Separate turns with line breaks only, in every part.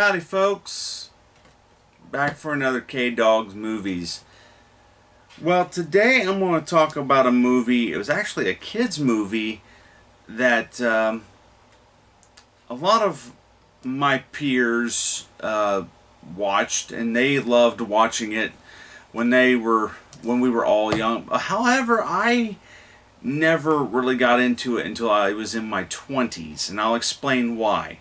Howdy folks, back for another Kdogs movies. Well, today I'm going to talk about a movie. It was actually a kids movie that a lot of my peers watched, and they loved watching it when we were all young. However, I never really got into it until I was in my 20s, and I'll explain why.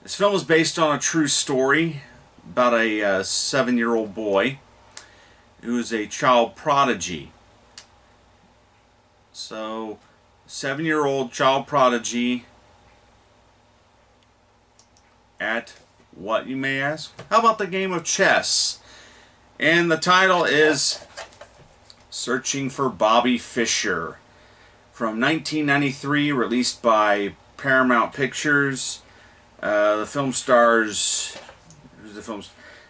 This film is based on a true story about a 7-year-old boy who is a child prodigy. So, 7-year-old child prodigy at what, you may ask? How about the game of chess? And the title is Searching for Bobby Fischer, from 1993, released by Paramount Pictures. The film stars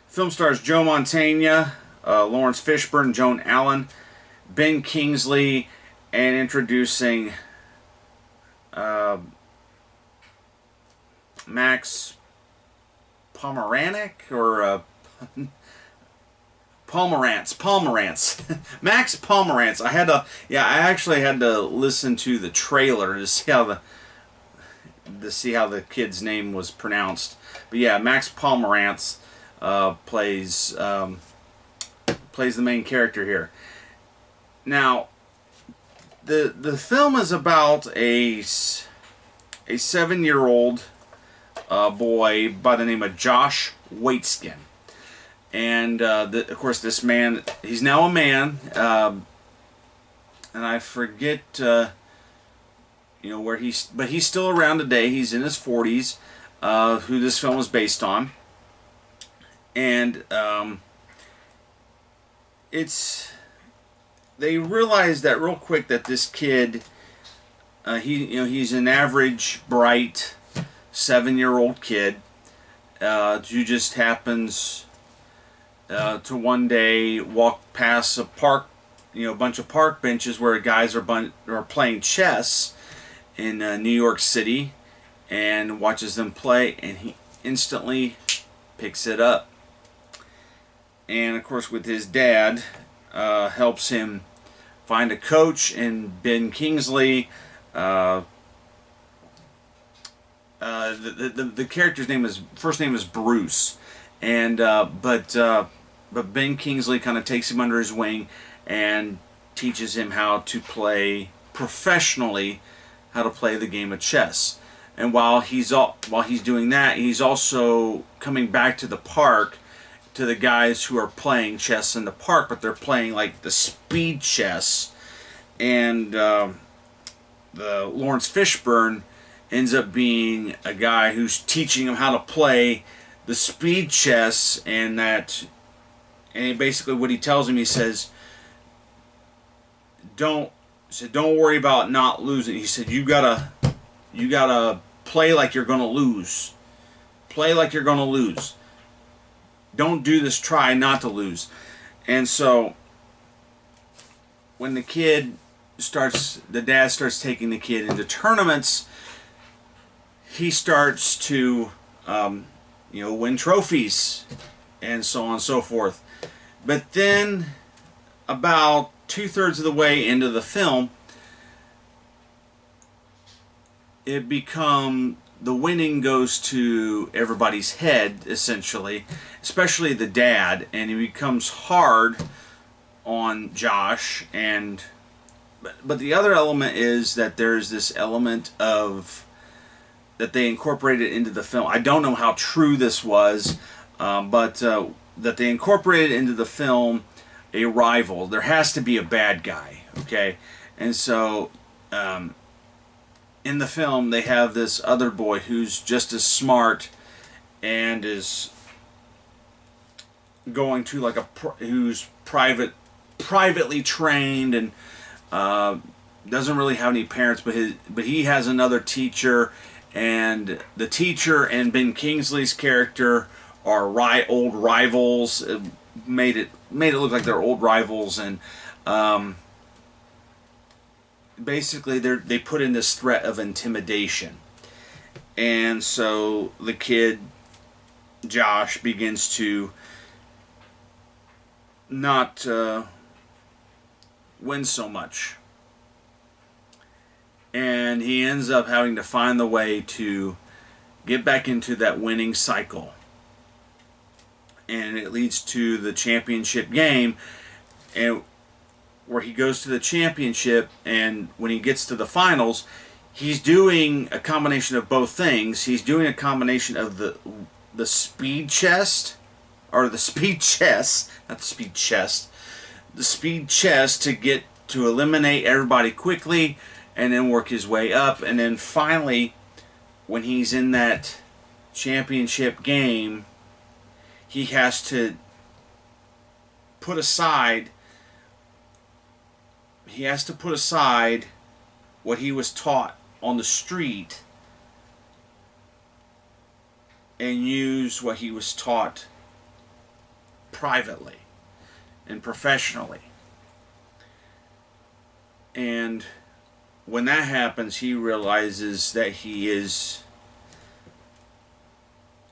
Joe Mantegna, Lawrence Fishburne, Joan Allen, Ben Kingsley, and introducing Max Pomerantz Pomerantz. Max Pomerantz. I actually had to listen to the trailer to see how the kid's name was pronounced. But yeah, Max Pomerantz plays the main character here. Now, the film is about a 7-year-old boy by the name of Josh Waitzkin. And of course, this man, he's now a man, and I forget where but he's still around today. He's in his 40s, who this film is based on. And they realize that real quick that this kid, he's an average, bright 7-year-old kid who just happens to one day walk past a park, a bunch of park benches where guys are playing chess in New York City, and watches them play, and he instantly picks it up. And of course, with his dad, helps him find a coach in Ben Kingsley. The character's first name is Bruce, and but Ben Kingsley kind of takes him under his wing and teaches him how to play professionally, how to play the game of chess. And while he's doing that, he's also coming back to the park to the guys who are playing chess in the park, but they're playing like the speed chess. And the Lawrence Fishburne ends up being a guy who's teaching him how to play the speed chess, and basically what he tells him, he says, don't worry about not losing. He said, you gotta play like you're gonna lose. Play like you're gonna lose. Don't do this, try not to lose. And so when the dad starts taking the kid into tournaments, he starts to win trophies and so on and so forth. But then about 2/3 of the way into the film, the winning goes to everybody's head, essentially, especially the dad, and it becomes hard on Josh. But the other element is that there's this element of that they incorporated into the film. I don't know how true this was, but that they incorporated into the film a rival. There has to be a bad guy, okay? And so in the film, they have this other boy who's just as smart and is going to who's privately trained, and doesn't really have any parents, but he has another teacher, and the teacher and Ben Kingsley's character are old rivals. It made it look like they're old rivals, and basically they put in this threat of intimidation. And so the kid Josh begins to not win so much. And he ends up having to find the way to get back into that winning cycle. And it leads to the championship game, and where he goes to the championship, and when he gets to the finals, he's doing a combination of both things. He's doing a combination of the speed chest, or the speed chess, not the speed chest, the speed chess to eliminate everybody quickly, and then work his way up, and then finally, when he's in that championship game, he has to put aside what he was taught on the street and use what he was taught privately and professionally. And when that happens, he realizes that he is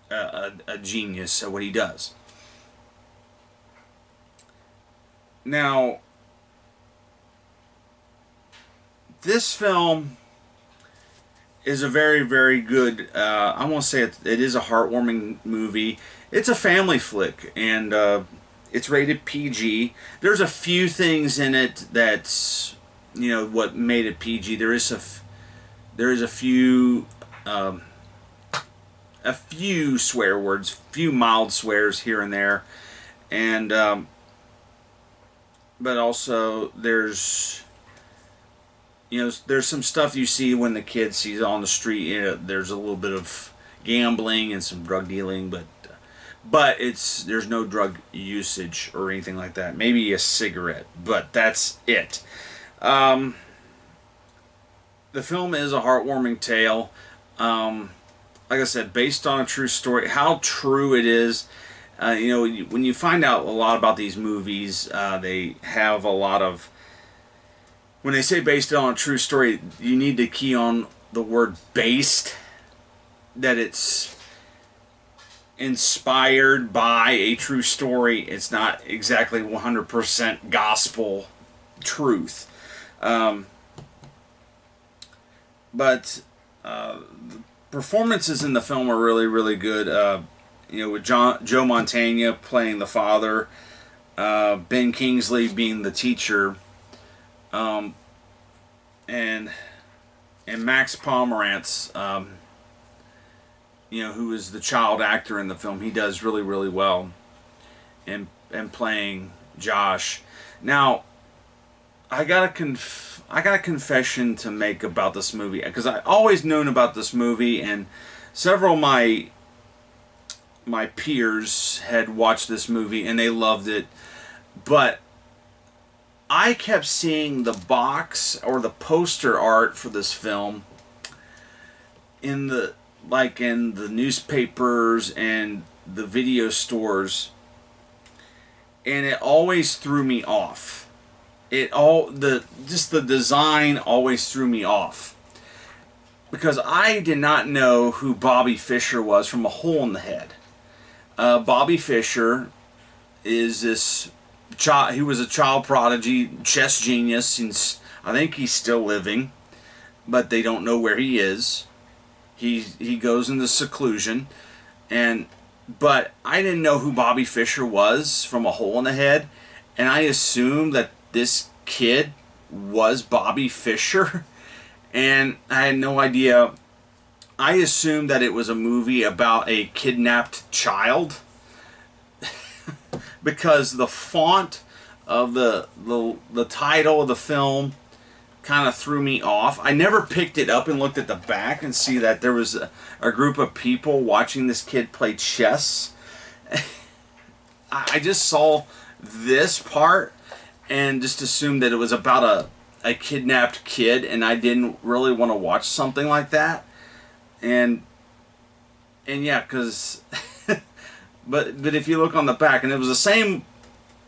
a genius at what he does. Now, this film is a very, very good, I won't say it is a heartwarming movie. It's a family flick, and it's rated PG. There's a few things in it that's, what made it PG. There is a few swear words, few mild swears here and there, and but also there's some stuff you see when the kid sees on the street. There's a little bit of gambling and some drug dealing, but there's no drug usage or anything like that. Maybe a cigarette, but that's it. The film is a heartwarming tale. Like I said, based on a true story. How true it is, when you find out a lot about these movies, they have a lot of, when they say based on a true story, you need to key on the word based, that it's inspired by a true story. It's not exactly 100% gospel truth. But performances in the film are really, really good. With Joe Montana playing the father, Ben Kingsley being the teacher, and Max Pomerantz, who is the child actor in the film. He does really, really well in playing Josh. Now, I got a confession to make about this movie, because I always known about this movie, and several of my peers had watched this movie and they loved it, but I kept seeing the box or the poster art for this film in the newspapers and the video stores, and it always threw me off. The design always threw me off, because I did not know who Bobby Fischer was from A Hole in the Head. Bobby Fischer is this child. He was a child prodigy, chess genius. I think he's still living, but they don't know where he is. He goes into seclusion, but I didn't know who Bobby Fischer was from A Hole in the Head, and I assumed that this kid was Bobby Fischer, and I had no idea. I assumed that it was a movie about a kidnapped child because the font of the title of the film kind of threw me off. I never picked it up and looked at the back and see that there was a group of people watching this kid play chess. I just saw this part and just assumed that it was about a kidnapped kid, and I didn't really want to watch something like that. And yeah, because but if you look on the back, and it was the same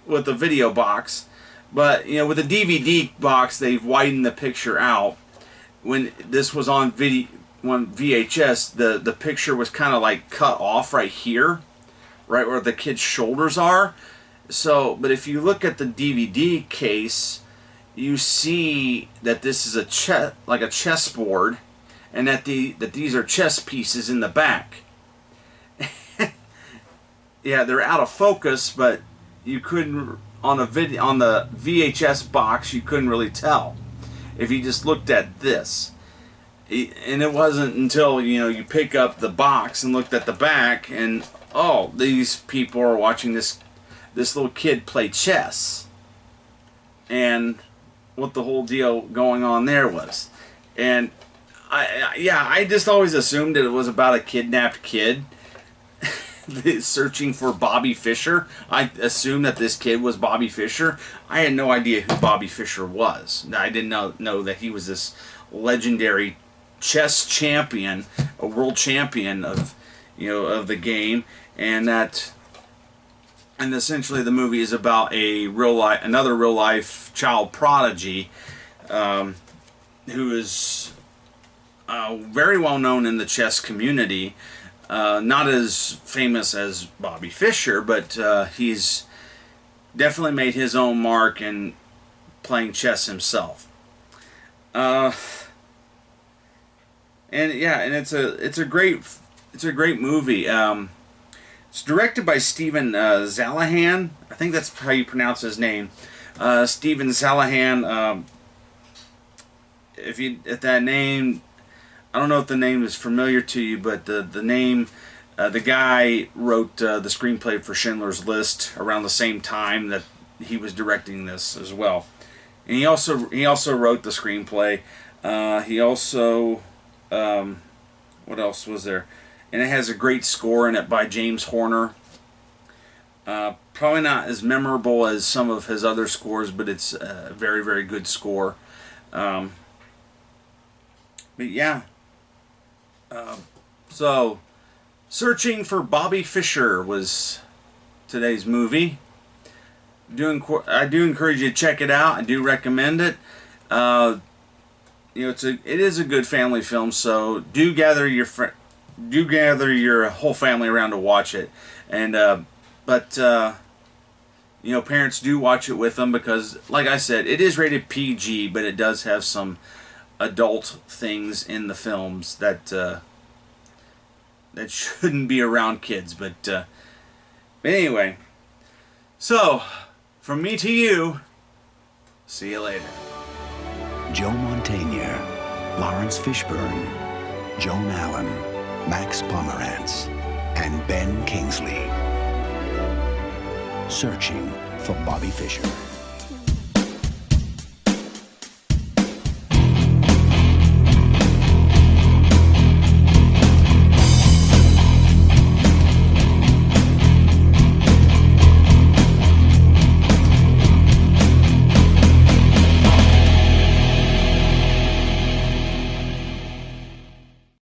with the video box, but with the DVD box they've widened the picture out. When this was on VHS, the picture was kind of like cut off right here, right where the kid's shoulders are. So, but if you look at the DVD case, you see that this is a like a chessboard, and that these are chess pieces in the back. Yeah, they're out of focus, but you couldn't on the VHS box. You couldn't really tell if you just looked at this. And it wasn't until you pick up the box and looked at the back, and oh, these people are watching this little kid play chess, and what the whole deal going on there was. And I just always assumed that it was about a kidnapped kid searching for Bobby Fischer. I assumed that this kid was Bobby Fischer. I had no idea who Bobby Fischer was. I didn't know that he was this legendary chess champion, a world champion of the game, and essentially the movie is about another real life child prodigy who is very well known in the chess community. Not as famous as Bobby Fischer, but he's definitely made his own mark in playing chess himself. And it's a great movie. It's directed by Steven Zaillian. I think that's how you pronounce his name. Steven Zaillian. If that name, I don't know if the name is familiar to you, but the name, the guy wrote the screenplay for Schindler's List around the same time that he was directing this as well, and he also wrote the screenplay. He also what else was there? And it has a great score in it by James Horner. Probably not as memorable as some of his other scores, but it's a very, very good score. But yeah. So, Searching for Bobby Fischer was today's movie. I do encourage you to check it out. I do recommend it. It is a good family film, so do gather your whole family around to watch it. And parents do watch it with them, because, like I said, it is rated PG, but it does have some adult things in the films that shouldn't be around kids. But anyway, so from me to you, see you later.
Joe Mantegna, Lawrence Fishburne, Joan Allen, Max Pomerantz, and Ben Kingsley. Searching for Bobby Fischer.